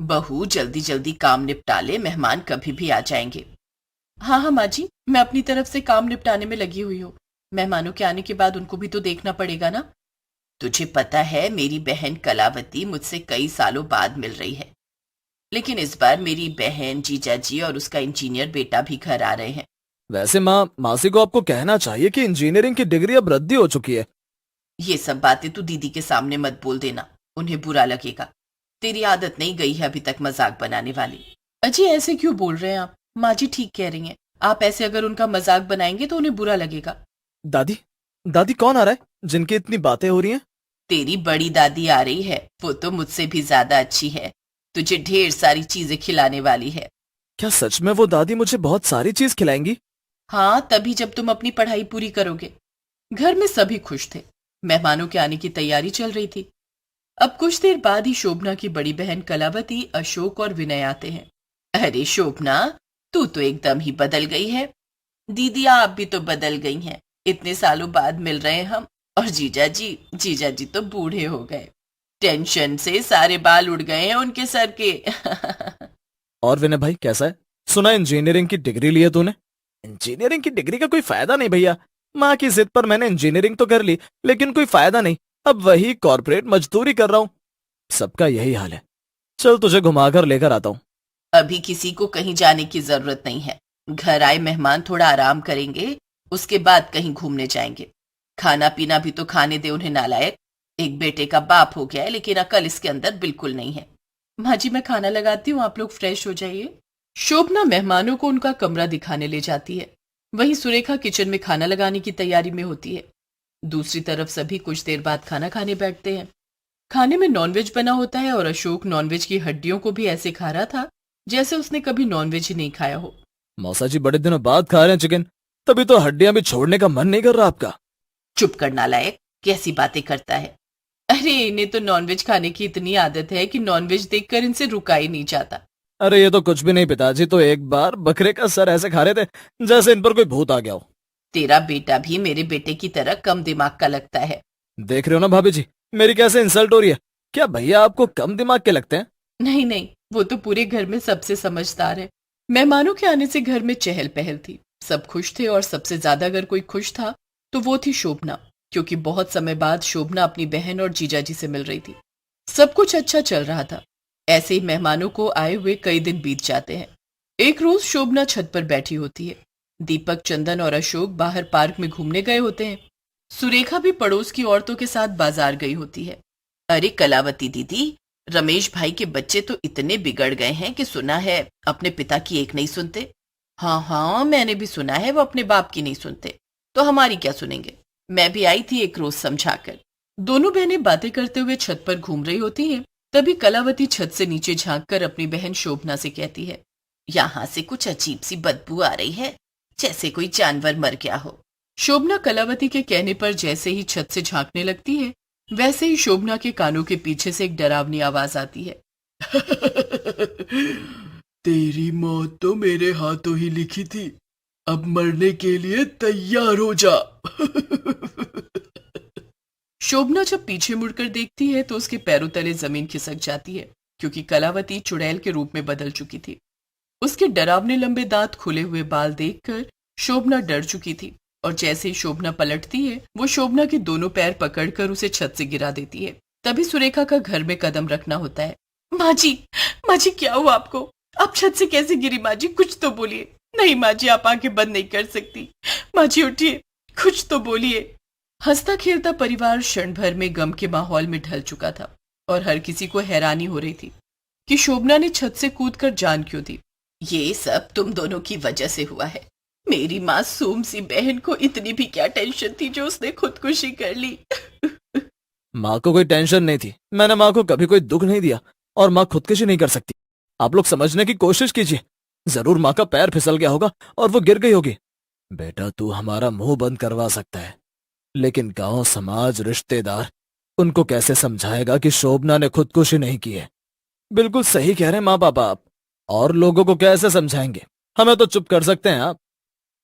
बहू जल्दी जल्दी काम निपटा ले, मेहमान कभी भी आ जाएंगे। हाँ हाँ माँ जी, मैं अपनी तरफ से काम निपटाने में लगी हुई हूँ। मेहमानों के आने के बाद उनको भी तो देखना पड़ेगा ना। तुझे पता है मेरी बहन कलावती मुझसे कई सालों बाद मिल रही है, लेकिन इस बार मेरी बहन, जीजा जी और उसका इंजीनियर बेटा भी घर आ रहे हैं। वैसे माँ, मासी को आपको कहना चाहिए कि इंजीनियरिंग की डिग्री अब रद्दी हो चुकी है। ये सब बातें तू दीदी के सामने मत बोल देना, उन्हें बुरा लगेगा। तेरी आदत नहीं गई है अभी तक मजाक बनाने वाली। अजी ऐसे क्यों बोल रहे हैं आप? माँ जी ठीक कह रही हैं। आप ऐसे अगर उनका मजाक बनाएंगे तो उन्हें बुरा लगेगा। दादी, दादी कौन आ रहा है जिनकी इतनी बातें हो रही हैं? तेरी बड़ी दादी आ रही है, वो तो मुझसे भी ज्यादा अच्छी है। तुझे ढेर सारी चीजें खिलाने वाली है। क्या सच में वो दादी मुझे बहुत सारी चीज खिलाएंगी? हाँ, तभी जब तुम अपनी पढ़ाई पूरी करोगे। घर में सभी खुश थे। मेहमानों के आने की तैयारी चल रही थी। अब कुछ देर बाद ही शोभना की बड़ी बहन कलावती, अशोक और विनय आते हैं। अरे शोभना, तू तो एकदम ही बदल गई है। दीदी आप भी तो बदल गई हैं। इतने सालों बाद मिल रहे हैं हम। और जीजा जी तो बूढ़े हो गए। टेंशन से सारे बाल उड़ गए हैं उनके सर के। और विनय भाई कैसा है? सुना इंजीनियरिंग की डिग्री ली है तूने। इंजीनियरिंग की डिग्री का कोई फायदा नहीं भैया। माँ की जिद पर मैंने इंजीनियरिंग तो कर ली, लेकिन कोई फायदा नहीं। अब वही कॉर्पोरेट मजदूरी कर रहा हूँ। सबका यही हाल है। चल तुझे घुमाकर लेकर आता हूँ। अभी किसी को कहीं जाने की जरूरत नहीं है। घर आए मेहमान थोड़ा आराम करेंगे, उसके बाद कहीं घूमने जाएंगे। खाना पीना भी तो खाने दे उन्हें, नालायक। एक बेटे का बाप हो गया है, लेकिन अकल इसके अंदर बिल्कुल नहीं है। माँ जी मैं खाना लगाती हूँ, आप लोग फ्रेश हो जाइए। शोभना मेहमानों को उनका कमरा दिखाने ले जाती है। वहीं सुरेखा किचन में खाना लगाने की तैयारी में होती है। दूसरी तरफ सभी कुछ देर बाद खाना खाने बैठते हैं। खाने में नॉनवेज बना होता है और अशोक नॉनवेज की हड्डियों को भी ऐसे खा रहा था जैसे उसने कभी नॉनवेज ही नहीं खाया हो। मौसा जी बड़े दिनों बाद खा रहे हैं चिकन, तभी तो हड्डियां भी छोड़ने का मन नहीं कर रहा आपका। चुप कर नालायक, कैसी बातें करता है। अरे इन्हें तो नॉनवेज खाने की इतनी आदत है कि नॉनवेज देखकर इनसे रुका ही नहीं जाता। अरे ये तो कुछ भी नहीं, पिताजी तो एक बार बकरे का सर ऐसे खा रहे थे जैसे इन पर कोई भूत आ गया हो। तेरा बेटा भी मेरे बेटे की तरह कम दिमाग का लगता है। देख रहे हो ना भाभी जी, मेरी कैसे इंसल्ट हो रही है। क्या भैया आपको कम दिमाग के लगते हैं? नहीं नहीं, वो तो पूरे घर में सबसे समझदार है। मेहमानों के आने से घर में चहल पहल थी। सब खुश थे और सबसे ज्यादा अगर कोई खुश था तो वो थी शोभना, क्योंकि बहुत समय बाद शोभना अपनी बहन और जीजाजी से मिल रही थी। सब कुछ अच्छा चल रहा था। ऐसे ही मेहमानों को आए हुए कई दिन बीत जाते हैं। एक रोज शोभना छत पर बैठी होती है। दीपक, चंदन और अशोक बाहर पार्क में घूमने गए होते हैं। सुरेखा भी पड़ोस की औरतों के साथ बाजार गई होती है। अरे कलावती दीदी, रमेश भाई के बच्चे तो इतने बिगड़ गए हैं कि सुना है अपने पिता की एक नहीं सुनते। हाँ हाँ, मैंने भी सुना है वो अपने बाप की नहीं सुनते, तो हमारी क्या सुनेंगे। मैं भी आई थी एक रोज समझाकर। दोनों बहनें बातें करते हुए छत पर घूम रही होती हैं। तभी कलावती छत से नीचे झांककर अपनी बहन शोभना से कहती है, यहाँ से कुछ अजीब सी बदबू आ रही है, जैसे कोई जानवर मर गया हो। शोभना कलावती के कहने पर जैसे ही छत से झांकने लगती है, वैसे ही शोभना के कानों के पीछे से एक डरावनी आवाज आती है। तेरी मौत तो मेरे हाथों ही लिखी थी, अब मरने के लिए तैयार हो जा। शोभना जब पीछे मुड़कर देखती है तो उसके पैरों तले जमीन खिसक जाती है, क्योंकि कलावती चुड़ैल के रूप में बदल चुकी थी। उसके डरावने लंबे दांत, खुले हुए बाल देखकर शोभना डर चुकी थी, और जैसे ही शोभना पलटती है वो शोभना के दोनों पैर पकड़कर उसे छत से गिरा देती है। तभी सुरेखा का घर में कदम रखना होता है। माँ जी क्या हुआ आपको? आप छत से कैसे गिरी माँ जी? कुछ तो बोलिए। नहीं माँ जी, आप आंखें बंद नहीं कर सकती। माँ जी उठिए, कुछ तो बोलिए। हंसता खेलता परिवार क्षण भर में गम के माहौल में ढल चुका था, और हर किसी को हैरानी हो रही थी कि शोभना ने छत से कूदकर जान क्यों दी। ये सब तुम दोनों की वजह से हुआ है। मेरी मासूम सी बहन को इतनी भी क्या टेंशन थी जो उसने खुदकुशी कर ली। माँ को कोई टेंशन नहीं थी। मैंने माँ को कभी कोई दुख नहीं दिया, और माँ खुदकुशी नहीं कर सकती। आप लोग समझने की कोशिश कीजिए। जरूर माँ का पैर फिसल गया होगा और वो गिर गई होगी। बेटा तू हमारा मुंह बंद करवा सकता है, लेकिन गांव, समाज, रिश्तेदार, उनको कैसे समझाएगा कि शोभना ने खुदकुशी नहीं की है? बिल्कुल सही कह रहे हैं माँ पापा आप। और लोगों को कैसे समझाएंगे? हमें तो चुप कर सकते हैं आप।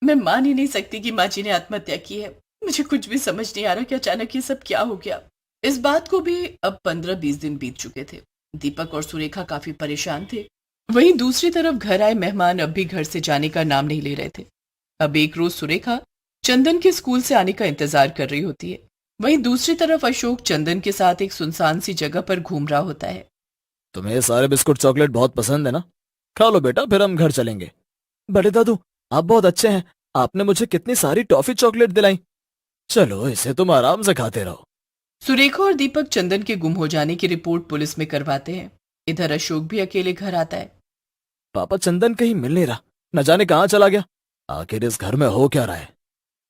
मैं मान ही नहीं सकती कि माँ जी ने आत्महत्या की है। मुझे कुछ भी समझ नहीं आ रहा कि अचानक ये सब क्या हो गया। इस बात को भी अब 15-20 दिन बीत चुके थे। दीपक और सुरेखा काफी परेशान थे। वहीं दूसरी तरफ घर आए मेहमान अब भी घर से जाने का नाम नहीं ले रहे थे। अब एक रोज सुरेखा चंदन के स्कूल से आने का इंतजार कर रही होती है। वहीं दूसरी तरफ अशोक चंदन के साथ एक सुनसान सी जगह पर घूम रहा होता है। तुम्हें ये सारे बिस्कुट चॉकलेट बहुत पसंद है ना? खा लो बेटा, फिर हम घर चलेंगे। बड़े दादू, आप बहुत अच्छे हैं। आपने मुझे कितनी सारी टॉफी चॉकलेट दिलाई। चलो, इसे तुम आराम से खाते रहो। सुरेखा और दीपक चंदन के गुम हो जाने की रिपोर्ट पुलिस में करवाते हैं। इधर अशोक भी अकेले घर आता है। पापा, चंदन कहीं मिल नहीं रहा, न जाने कहाँ चला गया। आखिर इस घर में हो क्या रहा है?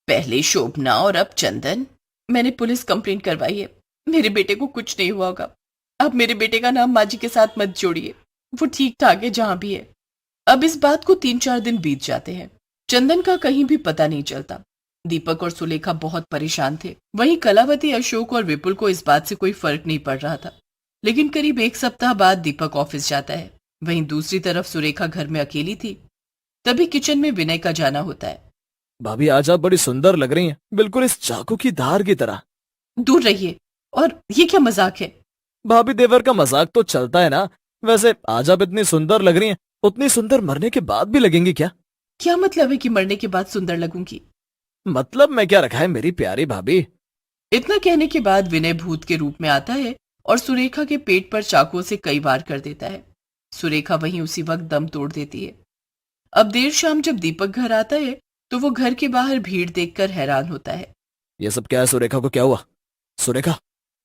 पहले शोभना और अब चंदन। मैंने पुलिस कंप्लेंट करवाई है। मेरे बेटे को कुछ नहीं हुआ होगा। अब मेरे बेटे का नाम माँ जी के साथ मत जोड़िए। वो ठीक ठाक है जहां भी है। अब इस बात को 3-4 दिन बीत जाते हैं। चंदन का कहीं भी पता नहीं चलता। दीपक और सुलेखा बहुत परेशान थे। वहीं कलावती, अशोक और विपुल को इस बात से कोई फर्क नहीं पड़ रहा था। लेकिन करीब 1 सप्ताह बाद दीपक ऑफिस जाता है। वहीं दूसरी तरफ सुरेखा घर में अकेली थी। तभी किचन में विनय का जाना होता है। भाभी, आज आप बड़ी सुंदर लग रही हैं, बिल्कुल इस चाकू की धार की तरह। दूर रहिए। और ये क्या मजाक है? भाभी, देवर का मजाक तो चलता है ना। वैसे आज आप इतनी सुंदर लग रही हैं, उतनी सुंदर मरने के बाद भी लगेंगी क्या? क्या मतलब है कि मरने के बाद सुंदर लगूंगी? मतलब मैं क्या रखा है मेरी प्यारी भाभी। इतना कहने के बाद विनय भूत के रूप में आता है और सुरेखा के पेट पर चाकू से कई वार कर देता है। सुरेखा वहीं उसी वक्त दम तोड़ देती है। अब देर शाम जब दीपक घर आता है तो वो घर के बाहर भीड़ देखकर हैरान होता है। ये सब क्या है? सुरेखा को क्या हुआ? सुरेखा,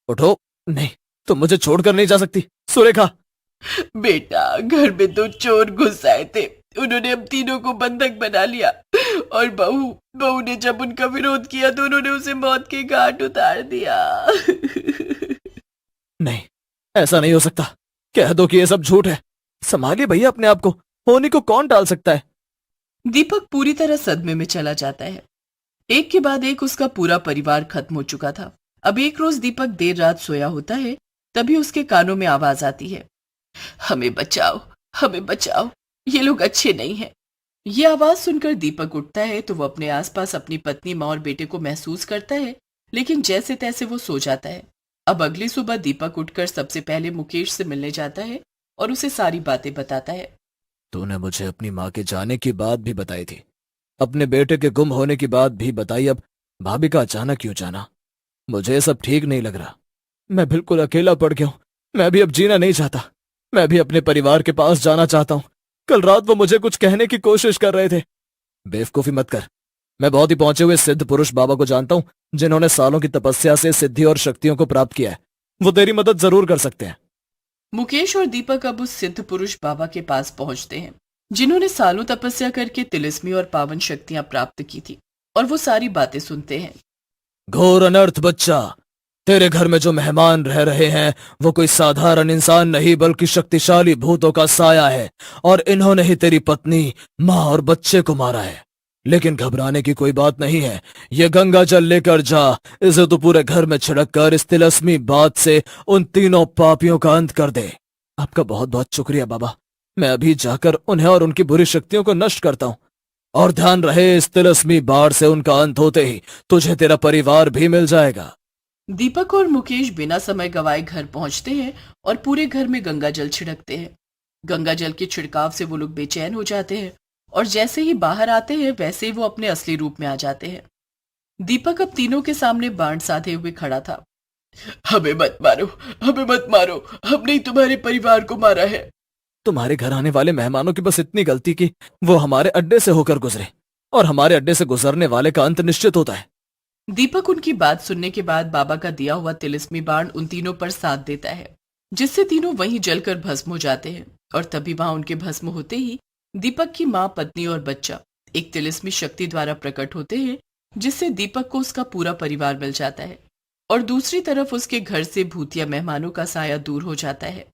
उठो। नहीं, तुम मुझे छोड़कर नहीं जा सकती। सुरेखा। बेटा, घर में 2 चोर घुस आए थे। उन्होंने हम तीनों को बंधक बना लिया और बहू ने जब उनका विरोध किया तो उन्होंने उसे मौत के घाट उतार दिया। नहीं, ऐसा नहीं हो सकता। कह दो कि ये सब झूठ है। संभालिए भैया अपने आप को। होनी को कौन टाल सकता है? दीपक पूरी तरह सदमे में चला जाता है। एक के बाद एक उसका पूरा परिवार खत्म हो चुका था। अब एक रोज दीपक देर रात सोया होता है। तभी उसके कानों में आवाज आती है, हमें बचाओ, हमें बचाओ, ये लोग अच्छे नहीं हैं। ये आवाज सुनकर दीपक उठता है तो वो अपने आसपास अपनी पत्नी, माँ और बेटे को महसूस करता है। लेकिन जैसे तैसे वो सो जाता है। अब अगली सुबह दीपक उठकर सबसे पहले मुकेश से मिलने जाता है और उसे सारी बातें बताता है। तूने मुझे अपनी माँ के जाने की बात भी बताई थी, अपने बेटे के गुम होने की बात भी बताई। अब भाभी का अचानक क्यों जाना? मुझे ये सब ठीक नहीं लग रहा। मैं बिल्कुल अकेला पड़ गया हूँ। मैं भी अब जीना नहीं चाहता। मैं भी अपने परिवार के पास जाना चाहता हूँ। कल रात वो मुझे कुछ कहने की कोशिश कर रहे थे। बेवकूफी मत कर। मैं बहुत ही पहुंचे हुए सिद्ध पुरुष बाबा को जानता हूँ, जिन्होंने सालों की तपस्या से सिद्धि और शक्तियों को प्राप्त किया है। वो तेरी मदद जरूर कर सकते हैं। मुकेश और दीपक अब उस सिद्ध पुरुष बाबा के पास पहुंचते हैं, जिन्होंने सालों तपस्या करके तिलिस्मी और पावन शक्तियां प्राप्त की थी। और वो सारी बातें सुनते हैं। घोर अनर्थ बच्चा, तेरे घर में जो मेहमान रह रहे हैं वो कोई साधारण इंसान नहीं, बल्कि शक्तिशाली भूतों का साया है। और इन्होंने ही तेरी पत्नी, माँ और बच्चे को मारा है। लेकिन घबराने की कोई बात नहीं है। ये गंगा जल लेकर जा। इसे तो पूरे घर में छिड़क कर इस तिलस्मी बात से उन तीनों पापियों का अंत कर दे। आपका बहुत बहुत शुक्रिया बाबा। मैं अभी जाकर उन्हें और उनकी बुरी शक्तियों को नष्ट करता हूँ। और ध्यान रहे, इस तिलस्मी बाढ़ से उनका अंत होते ही तुझे तेरा परिवार भी मिल जाएगा। दीपक और मुकेश बिना समय गवाए घर पहुंचते हैं और पूरे घर में गंगा जल छिड़कते हैं। गंगा जल के छिड़काव से वो लोग बेचैन हो जाते हैं और जैसे ही बाहर आते हैं वैसे ही वो अपने असली रूप में आ जाते हैं। दीपक अब तीनों के सामने बाण साधे हुए खड़ा था। हमें मत मारो, हमें मत मारो, हमने ही तुम्हारे परिवार को मारा है। तुम्हारे घर आने वाले मेहमानों की बस इतनी गलती की वो हमारे अड्डे से होकर गुजरे, और हमारे अड्डे से गुजरने वाले का अंत निश्चित होता है। दीपक उनकी बात सुनने के बाद बाबा का दिया हुआ तिलिस्मी बाण उन तीनों पर साथ देता है, जिससे तीनों वहीं जलकर भस्म हो जाते हैं। और तभी वहां उनके भस्म होते ही दीपक की माँ, पत्नी और बच्चा एक तिलिस्मी शक्ति द्वारा प्रकट होते हैं, जिससे दीपक को उसका पूरा परिवार मिल जाता है। और दूसरी तरफ उसके घर से भूतिया मेहमानों का साया दूर हो जाता है।